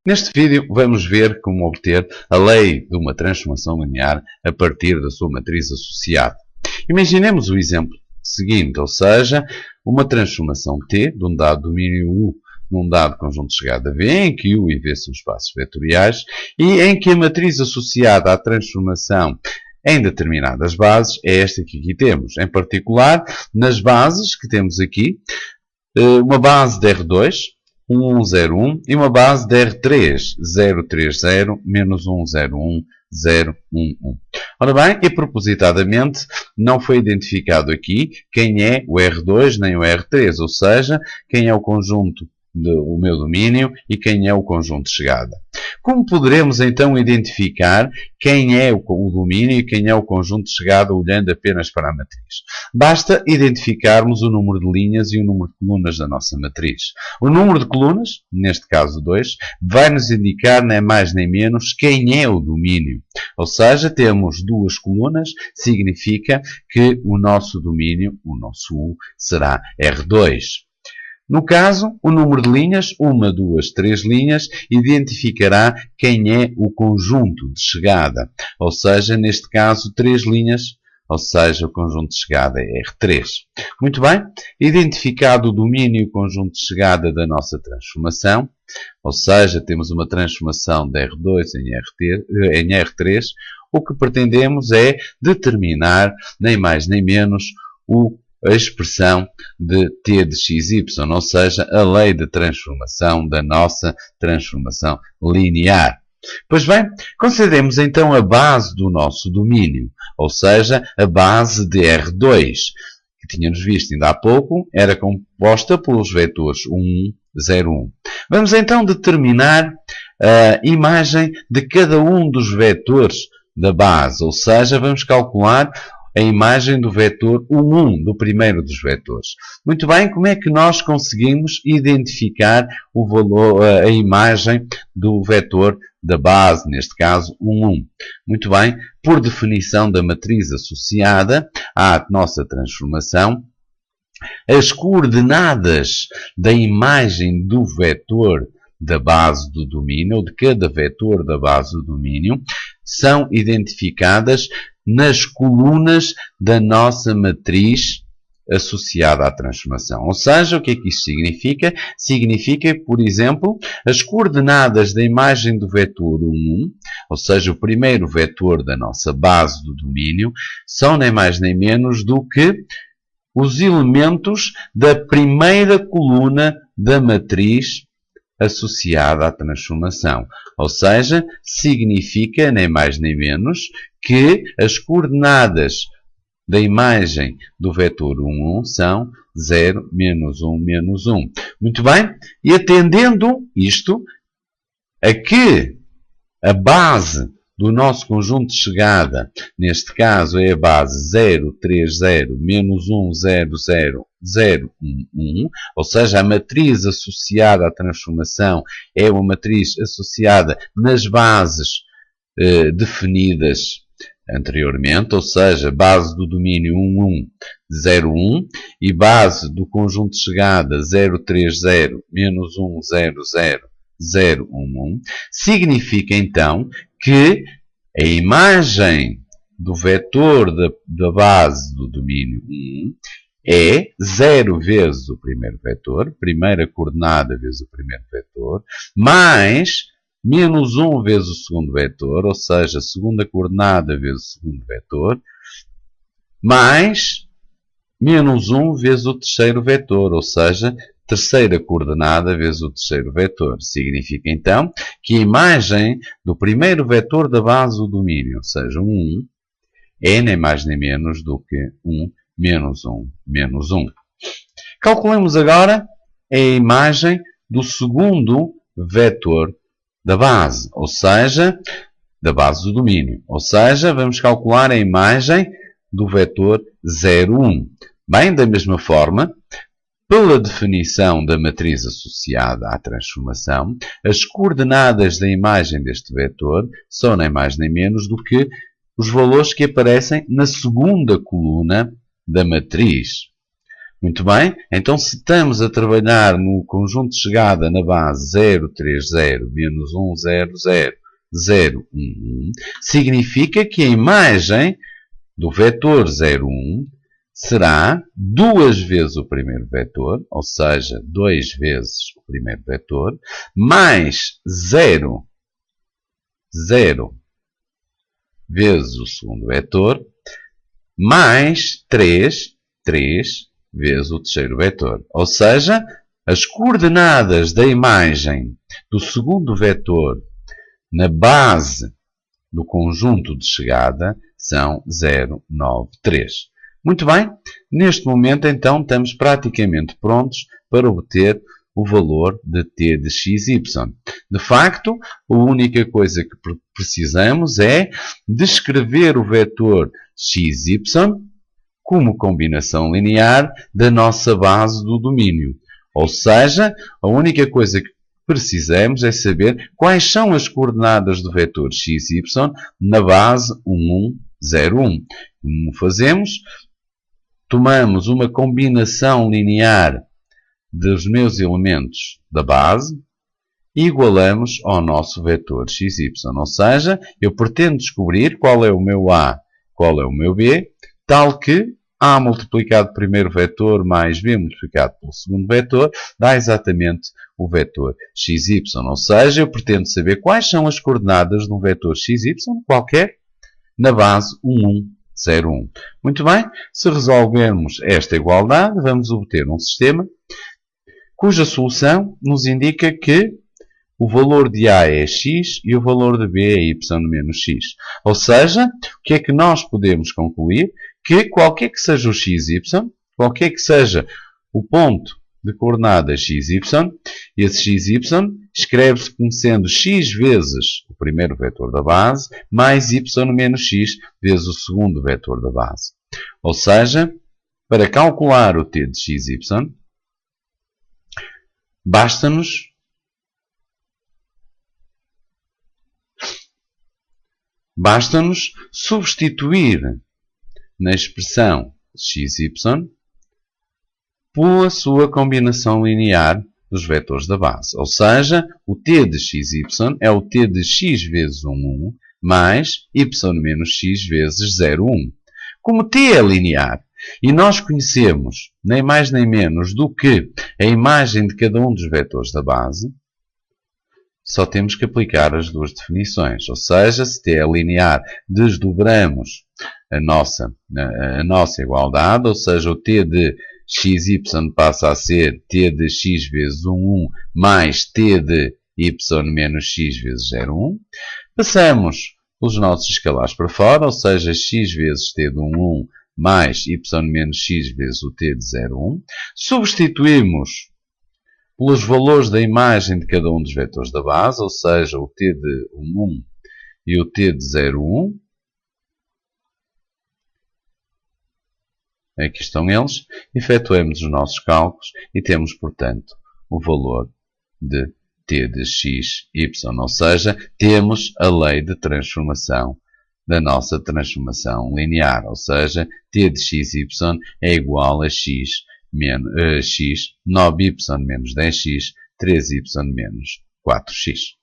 Neste vídeo vamos ver como obter a lei de uma transformação linear a partir da sua matriz associada. Imaginemos o exemplo seguinte, ou seja, uma transformação T de um dado domínio U num dado conjunto de chegada V, em que U e V são espaços vetoriais, e em que a matriz associada à transformação em determinadas bases é esta que aqui temos. Em particular, nas bases que temos aqui, uma base de R2, 1101 e uma base de R3, 030, menos 101, 011. Ora bem, e propositadamente não foi identificado aqui quem é o R2 nem o R3, ou seja, quem é o conjunto do meu domínio e quem é o conjunto de chegada. Como poderemos então identificar quem é o domínio e quem é o conjunto de chegada olhando apenas para a matriz? Basta identificarmos o número de linhas e o número de colunas da nossa matriz. O número de colunas, neste caso 2, vai nos indicar nem mais nem menos quem é o domínio. Ou seja, temos duas colunas, significa que o nosso domínio, o nosso U, será R2. No caso, o número de linhas, 1, 2, 3 linhas, identificará quem é o conjunto de chegada. Ou seja, neste caso, 3 linhas, ou seja, o conjunto de chegada é R3. Muito bem, identificado o domínio e o conjunto de chegada da nossa transformação, ou seja, temos uma transformação de R2 em R3, o que pretendemos é determinar, nem mais nem menos, a expressão de t de xy, ou seja, a lei de transformação da nossa transformação linear. Pois bem, consideremos então a base do nosso domínio, ou seja, a base de R2, que tínhamos visto ainda há pouco, era composta pelos vetores 1, 0, 1. Vamos então determinar a imagem de cada um dos vetores da base, ou seja, vamos calcular a imagem do vetor 1, do primeiro dos vetores. Muito bem, como é que nós conseguimos identificar o valor, a imagem do vetor da base, neste caso 1? Muito bem, por definição da matriz associada à nossa transformação, as coordenadas da imagem do vetor da base do domínio, ou de cada vetor da base do domínio, são identificadas nas colunas da nossa matriz associada à transformação. Ou seja, o que é que isto significa? Significa, por exemplo, as coordenadas da imagem do vetor 1, ou seja, o primeiro vetor da nossa base do domínio, são nem mais nem menos do que os elementos da primeira coluna da matriz associada à transformação. Ou seja, significa, nem mais nem menos, que as coordenadas da imagem do vetor 1, 1 são 0, menos 1, menos 1. Muito bem? E atendendo isto, a que a base do nosso conjunto de chegada, neste caso é a base 0, 3, 0, menos 1, 0, 0, 0, 1, 1, ou seja, a matriz associada à transformação é uma matriz associada nas bases definidas anteriormente, ou seja, base do domínio 1, 1, 0, 1 e base do conjunto de chegada 0, 3, 0, menos 1, 0, 0, 0, 1, 1, significa então que a imagem do vetor da base do domínio 1 é 0 vezes o primeiro vetor, primeira coordenada vezes o primeiro vetor, mais menos 1 vezes o segundo vetor, ou seja, segunda coordenada vezes o segundo vetor, mais menos 1 vezes o terceiro vetor, ou seja, terceira coordenada vezes o terceiro vetor. Significa, então, que a imagem do primeiro vetor da base do domínio, ou seja, 1, é nem mais nem menos do que 1, menos 1, menos 1. Calculemos agora a imagem do segundo vetor da base, ou seja, da base do domínio. Ou seja, vamos calcular a imagem do vetor 0, 1. Bem, da mesma forma, pela definição da matriz associada à transformação, as coordenadas da imagem deste vetor são nem mais nem menos do que os valores que aparecem na segunda coluna da matriz. Muito bem, então se estamos a trabalhar no conjunto de chegada na base 030 menos 100, 011, significa que a imagem do vetor 01 será 2 vezes o primeiro vetor, ou seja, 2 vezes o primeiro vetor, mais 0 vezes o segundo vetor, mais 3 vezes o terceiro vetor. Ou seja, as coordenadas da imagem do segundo vetor na base do conjunto de chegada são 0, 9, 3. Muito bem, neste momento então estamos praticamente prontos para obter o valor de t de xy. De facto, a única coisa que precisamos é descrever o vetor xy como combinação linear da nossa base do domínio. Ou seja, a única coisa que precisamos é saber quais são as coordenadas do vetor xy na base 1101. Como fazemos? Tomamos uma combinação linear dos meus elementos da base e igualamos ao nosso vetor xy. Ou seja, eu pretendo descobrir qual é o meu A, qual é o meu B, tal que A multiplicado pelo primeiro vetor mais B multiplicado pelo segundo vetor dá exatamente o vetor xy. Ou seja, eu pretendo saber quais são as coordenadas de um vetor xy qualquer na base 1101. Muito bem, se resolvermos esta igualdade, vamos obter um sistema cuja solução nos indica que o valor de A é x e o valor de B é y menos x. Ou seja, o que é que nós podemos concluir? Que qualquer que seja o xy, qualquer que seja o ponto de coordenadas xy, esse xy escreve-se como sendo x vezes o primeiro vetor da base mais y menos x vezes o segundo vetor da base. Ou seja, para calcular o t de xy, basta-nos substituir na expressão xy pela sua combinação linear dos vetores da base. Ou seja, o t de xy é o t de x vezes 1 mais y menos x vezes 0,1. Como t é linear e nós conhecemos nem mais nem menos do que a imagem de cada um dos vetores da base, só temos que aplicar as duas definições. Ou seja, se t é linear, desdobramos a nossa igualdade, ou seja, o t de xy passa a ser t de x vezes 1 mais t de y menos x vezes 0,1. Passamos os nossos escalares para fora, ou seja, x vezes t de 1 mais y menos x vezes o t de 0,1. Substituímos pelos valores da imagem de cada um dos vetores da base, ou seja, o t de 1 e o t de 0,1. Aqui estão eles. Efetuamos os nossos cálculos e temos, portanto, o valor de t de x, y. Ou seja, temos a lei de transformação da nossa transformação linear. Ou seja, t de x, y é igual a x 9y menos 10x, 3y menos 4x.